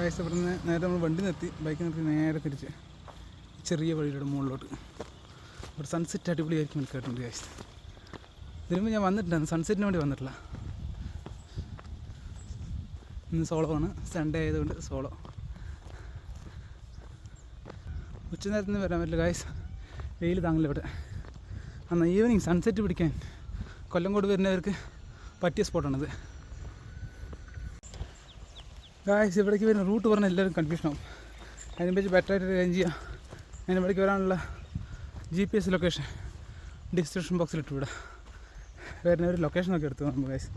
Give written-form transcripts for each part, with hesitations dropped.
Guys ഇവിടുന്ന് നേരെ നമ്മൾ വണ്ടി നിർത്തി ബൈക്ക് നിർത്തി നേരെ തിരിച്ച് ചെറിയ വഴിയുടെ മുകളിലോട്ട് ഒരു സൺസെറ്റ് അടിപൊളിയായിരിക്കും എനിക്ക് കേട്ടുണ്ട് ഗൈസ്. ഇതിനുമ്പോൾ ഞാൻ വന്നിട്ടില്ല, സൺസെറ്റിന് വേണ്ടി വന്നിട്ടില്ല. ഇന്ന് സോളോ ആണ്, സൺഡേ ആയതുകൊണ്ട് സോളോ. ഉച്ച നേരത്തിന് വരാൻ പറ്റില്ല ഗൈസ്, വെയിൽ താങ്ങില്ല ഇവിടെ. എന്നാൽ ഈവനിങ് സൺസെറ്റ് പിടിക്കാൻ കൊല്ലംകോട് വരുന്നവർക്ക് പറ്റിയ സ്പോട്ടാണിത് ഗായ്സ്. ഇവിടേക്ക് വരുന്ന റൂട്ട് പറഞ്ഞാൽ എല്ലാവരും കൺഫ്യൂഷനാവും. അതിനെപ്പറ്റി ബെറ്ററായിട്ട് അറേഞ്ച് ചെയ്യുക. ഞാൻ ഇവിടേക്ക് വരാനുള്ള GPS ലൊക്കേഷൻ ഡിസ്ക്രിപ്ഷൻ ബോക്സിലിട്ട് വിടാം. വരുന്നവർ ലൊക്കേഷനൊക്കെ എടുത്തു നമ്മൾ ഗൈസ്.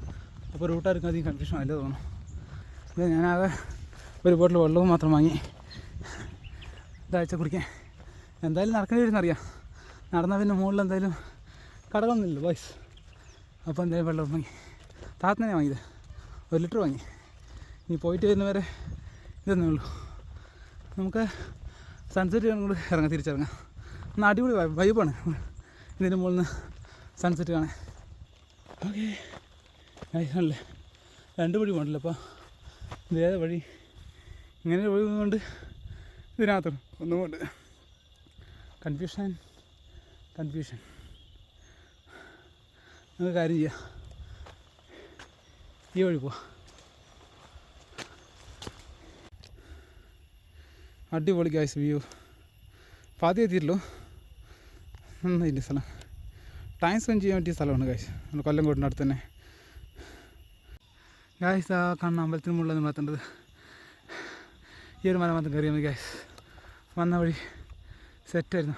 അപ്പോൾ റൂട്ടായിരിക്കും അധികം കൺഫ്യൂഷൻ അല്ല തോന്നുന്നു. ഇത് ഞാനാകെ ഒരു ബോട്ടിൽ വെള്ളവും മാത്രം വാങ്ങി ഇതാഴ്ച കുടിക്കാൻ. എന്തായാലും നടക്കേണ്ടി വരുന്നറിയാം. നടന്നാൽ പിന്നെ മുകളിൽ എന്തായാലും കടകളൊന്നുമില്ലല്ലോ ബോയ്സ്. അപ്പോൾ എന്തായാലും വെള്ളം വാങ്ങി താത്തന്നെ വാങ്ങിയത് 1 ലിറ്റർ വാങ്ങി. ഇനി പോയിട്ട് വരുന്നവരെ ഇതൊന്നേ ഉള്ളൂ. നമുക്ക് സൺസെറ്റ് കൊണ്ട് ഇറങ്ങാം, തിരിച്ചിറങ്ങാം. എന്നാൽ അടിപൊളി വൈബാണ് ഇതിൻ്റെ മുകളിൽ നിന്ന് സൺസെറ്റ് കാണാൻ. ഓക്കെ ആണല്ലേ, 2 വഴി പോകണ്ടല്ലോ. അപ്പോൾ ഇതേത് വഴി ഇങ്ങനെ വഴി കൊണ്ട് ഇതിനകത്ത് ഒന്നും കൊണ്ട് കൺഫ്യൂഷൻ. നമുക്ക് കാര്യം ചെയ്യാം, ഈ വഴി പോവാം. അടിപൊളി ഗൈസ് വ്യൂ. പാതി എത്തിയല്ലോ, നന്നായില്ലേ സ്ഥലം. ടൈം സ്പെൻഡ് ചെയ്യാൻ പറ്റിയ സ്ഥലമാണ് ഗൈസ്. നമ്മൾ കൊല്ലംകോടിൻ്റെ അടുത്ത് തന്നെ ഗൈസ്. ആ കാണുന്ന അമ്പലത്തിന് മുകളിൽ നമ്മൾ എത്തേണ്ടത്. ഈ ഒരു മല മാത്രം കയറിയാൽ മതി ഗൈസ്. വന്ന വഴി സെറ്റായിരുന്നു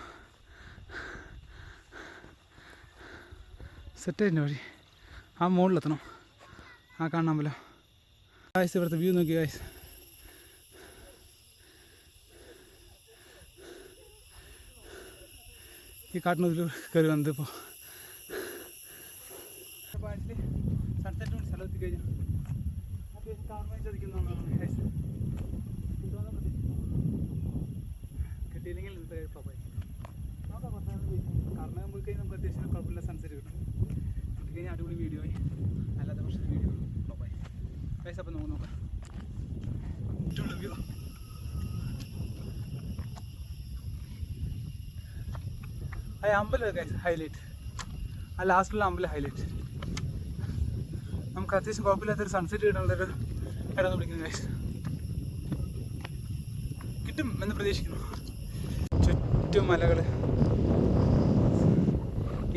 വഴി. ആ മുകളിലെത്തണം, ആ കാണുന്ന അമ്പലം ഗൈസ്. ഇവിടുത്തെ വ്യൂ നോക്കി ഗൈസ്. ഈ കാട്ടിനുള്ളിൽ കയറി വന്നത് ഇപ്പോൾ സൺസെറ്റ് കൊണ്ട് സ്ഥലത്ത് കഴിഞ്ഞു. അത്യാവശ്യം കാണുമ്പോൾ ചതിക്കുന്നതാണ് ഗൈസ്. കിട്ടിയില്ലെങ്കിൽ ഇന്നത്തെ പാപ്പായി നോക്കാം. കാരണം പോയി കഴിഞ്ഞാൽ നമുക്ക് അത്യാവശ്യം കുഴപ്പമില്ല സൺസെറ്റ് കിട്ടും. കിട്ടിക്കഴിഞ്ഞാൽ അടിപൊളി വീഡിയോ ആയി. അല്ലാത്ത പക്ഷേ വീഡിയോ പാപ്പായി ഗൈസ്. അപ്പം നമുക്ക് നോക്കാം. വ്യൂ ആ അമ്പലം ഗൈസ് ഹൈലൈറ്റ്. ആ ലാസ്റ്റിലുള്ള അമ്പലം ഹൈലൈറ്റ്. നമുക്ക് അത്യാവശ്യം കുഴപ്പമില്ലാത്തൊരു സൺസെറ്റ് കിട്ടാനുള്ളൊരു ഇടം വിളിക്കുന്നു ഗൈസ്. കിട്ടും എന്ന് പ്രതീക്ഷിക്കുന്നു. ചുറ്റും മലകൾ.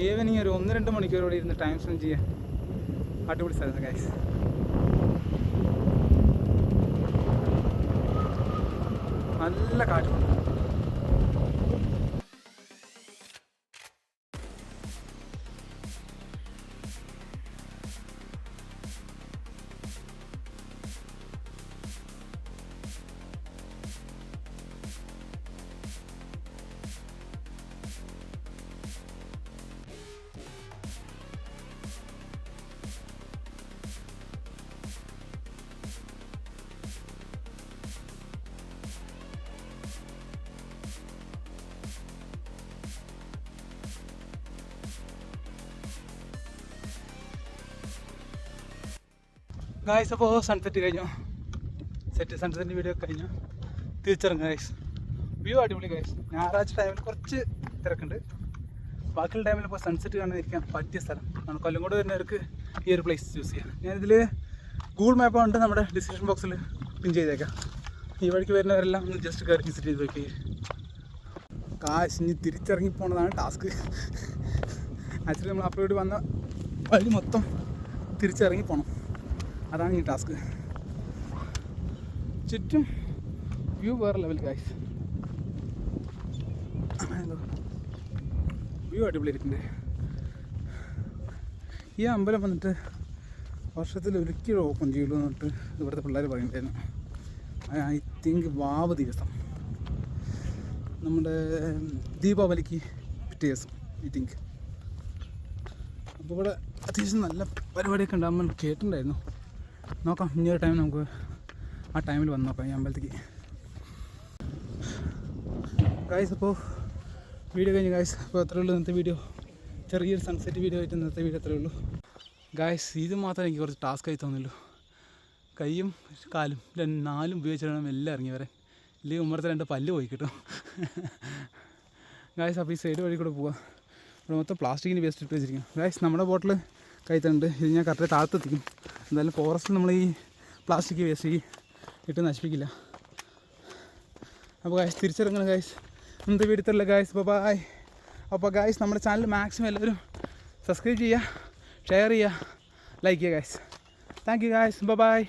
ഈവനിങ് ഒരു 1-2 മണിക്കൂറോടെ ഇരുന്ന് ടൈം സ്പെൻഡ് ചെയ്യാൻ അടിപൊളി സ്ഥലമാണ് ഗൈസ്. നല്ല കാറ്റുണ്ട്. ഗായ്സ് അപ്പോൾ സൺസെറ്റ് കഴിഞ്ഞു. സൺസെറ്റിൻ്റെ വീഡിയോ കഴിഞ്ഞു. തിരിച്ചിറങ്ങും ഗായ്സ്. വ്യൂ അടിപൊളി ഗായ്സ്. ഞായറാഴ്ച ടൈമിൽ കുറച്ച് തിരക്കുണ്ട്. ബാക്കിയുള്ള ടൈമിൽ ഇപ്പോൾ സൺസെറ്റ് കാണാനിരിക്കാൻ പറ്റിയ സ്ഥലം ആണ്. കൊല്ലംകോട് വരുന്നവർക്ക് ഈ ഒരു പ്ലേസ് ചൂസ് ചെയ്യാം. ഞാനിതിൽ ഗൂഗിൾ മാപ്പ് ഉണ്ട്, നമ്മുടെ ഡിസ്ക്രിപ്ഷൻ ബോക്സിൽ പിൻ ചെയ്തേക്കാം. ഈ വഴിക്ക് വരുന്നവരെല്ലാം ഒന്ന് ജസ്റ്റ് കയറി വിസിറ്റ് ചെയ്ത് നോക്കി. കാശിഞ്ഞ് തിരിച്ചിറങ്ങി പോകുന്നതാണ് ടാസ്ക്. ആക്ച്വലി നമ്മൾ അപ്ലോഡ് വന്ന വഴി മൊത്തം തിരിച്ചിറങ്ങി പോകണം, അതാണ് ഈ ടാസ്ക്. ചുറ്റും വ്യൂ വേറെ ലെവൽ ഗൈസ്. വ്യൂ അടിപൊളിയായിട്ടുണ്ട്. ഈ അമ്പലം വന്നിട്ട് വർഷത്തിൽ ഒരിക്കലും ഓപ്പൺ ചെയ്യുള്ളൂ എന്നിട്ട് ഇവിടുത്തെ പിള്ളേർ പറയുന്നുണ്ടായിരുന്നു. ഐ തിങ്ക് വാവ് ദിവസം, നമ്മുടെ ദീപാവലിക്ക് പിറ്റേ ദിവസം ഐ തിങ്ക്. അപ്പോൾ ഇവിടെ അത്യാവശ്യം നല്ല പരിപാടിയൊക്കെ ഉണ്ടാകുമ്പോൾ കേട്ടിട്ടുണ്ടായിരുന്നു. നോക്കാം, ഇനി ഒരു ടൈം നമുക്ക് ആ ടൈമിൽ വന്ന് നോക്കാം ഈ അമ്പലത്തേക്ക് ഗായ്സ്. അപ്പോൾ വീഡിയോ കഴിഞ്ഞ് ഗായ്സ്. അപ്പോൾ അത്രയേ ഉള്ളൂ ഇന്നത്തെ വീഡിയോ. ചെറിയൊരു സൺസെറ്റ് വീഡിയോ ആയിട്ട് ഇന്നത്തെ വീഡിയോ അത്രയേ ഉള്ളൂ ഗായ്സ്. ഇത് മാത്രമേ എനിക്ക് കുറച്ച് ടാസ്ക്കായി തോന്നുള്ളൂ. കൈയും കാലും നാലും ഉപയോഗിച്ചിട്ട് വേണം എല്ലാം ഇറങ്ങി വരാൻ. ഇല്ലെങ്കിൽ ഉമ്മറത്തെ 2 പല്ല് പോയി കിട്ടും. ഗായ്സ് അപ്പോൾ ഈ സൈഡ് വഴി കൂടെ പോവാം. ഇവിടെ മൊത്തം പ്ലാസ്റ്റിക്കിന് വേസ്റ്റ് ഇട്ട് വെച്ചിരിക്കും. ഗായ്സ് നമ്മുടെ ബോട്ടിൽ കയ്യിലുണ്ട്. ഇത് ഞാൻ കറക്റ്റ് താഴത്തെത്തിക്കും. എന്തായാലും ഫോറസ്റ്റിൽ നമ്മൾ ഈ പ്ലാസ്റ്റിക് വേസ്റ്റ് ഇട്ട് നശിപ്പിക്കില്ല. അപ്പോൾ ഗായ്സ് തിരിച്ചിറങ്ങണം ഗായ്സ്. ഇന്നത്തെ വീഡിയോ തരില്ല ഗായ്സ്. ബൈ. അപ്പോൾ ഗായ്സ് നമ്മുടെ ചാനൽ മാക്സിമം എല്ലാവരും സബ്സ്ക്രൈബ് ചെയ്യുക, ഷെയർ ചെയ്യുക, ലൈക്ക് ചെയ്യുക guys. Thank you guys. By.